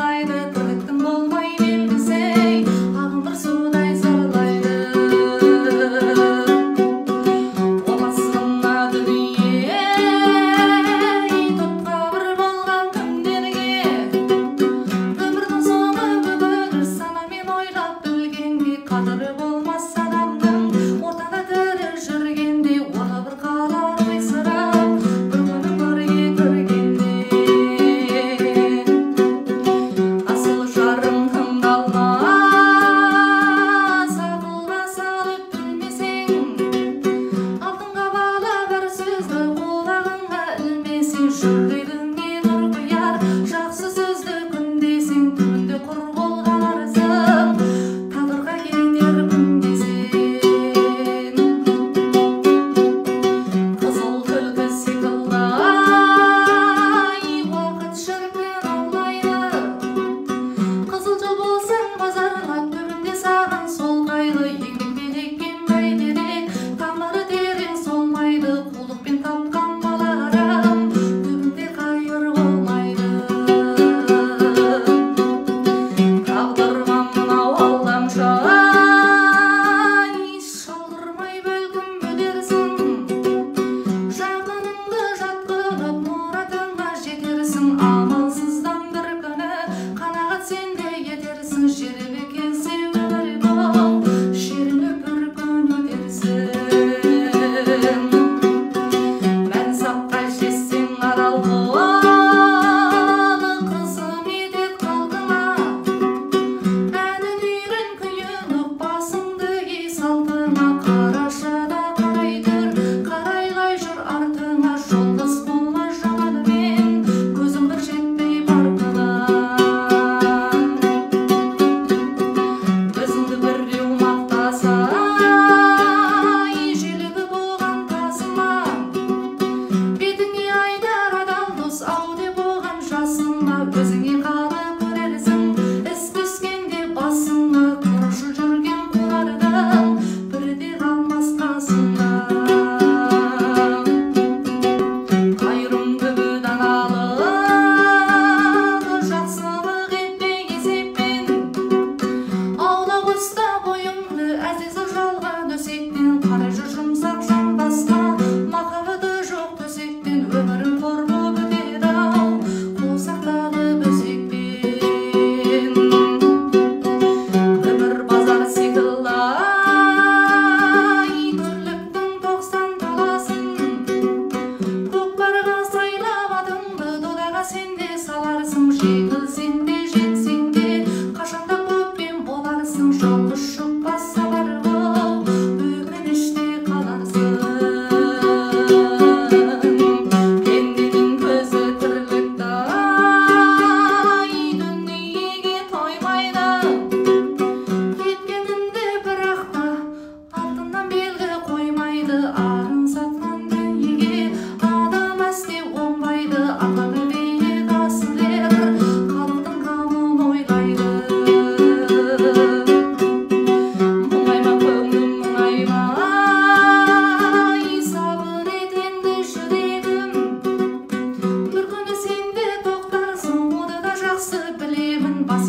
сырлайды, тірліктің болмай белгісей, ағын бір судай зарлайды. Оласына дүние, тұтқа бір болған күндерге, өмірдің соңы бүгін санамен ойлап білгенде, қадірі болмас адамның ортада тірі жүргенде, оны бір қалар ойсырап, бір күні көрге көргенде. Асыл жарым тыңдалмас, ақылға салып білмесең, алтынға балап бір сөзді құлағыңа ілмесең, жүрегіңе нұр құяр жақсы сөзді күндесең, түбінде құр болған арызың тағдырға кетер күндесең. Қызыл түлкі секілді уақыт шіркін аулайды, қызылжыл болсаң базарлап түбінде саған сол қайлы, еңбекпен еккен бәйтерек тамыры терең солмайды, қулықпен тапқан баларым түбінде қайыр болмайды. Тағдырға мынау алдамшы шалдырмай бәлкім өтерсің, жақыныңды жатқызып мұратыңа жетерсің, амалсыздан бір күні қанағат сен де етерсің, жеріме келсе өмір бол, шерініп бір күн өтерсің. Мән сапқа жессең адал бол, қызым етек қалқыма, әнін үйрен күйініп басыңды ей салтыңа, қарашада қарай тұр, қарайлай жүр артыңа, жолдас болма жаманмен, көзің бір жетпей барқыла. Өзіңді біреу мақтаса, желігі болған тасыма, бетіңе айдар адал дос ау деп болған жасыма, өзіңе қалып көрерсің іс түскенде басыңа, көрші жүрген қулардың бірде қалмас қасыңда. Қайырым түбідан алып, жақсылық етпей есеппен, аулақ ұста бойыңды әзізі жалған өсектен, қара жүр жұмсақ жан басқа, махаббаты жоқ төсектен, өмірің қор боп өтеді ау қосақтағы бөсекпен. Өмір базар секілді тірліктің 90 таласын, көкпарға сайлап атыңды додаға сен де саларсың, жеңілсең де жеңсең де қашанда көппен боларсың, жалғыз шықпас сабар бол, өкініште қаларсың. Пенденің көзі тірлікті дүниеге тоймайды, кеткенінде бірақ та артынан белгі қоймайды, арын сатқан дүниеге адам әсте оңбайды, ақылы биік асылер халықтың қамын ойлайды. Мұңайма көңілім мұңайма, сабыр ет енді жүрегім, бір күні сен де тоқтарсың, оды да жақсы білемін, бас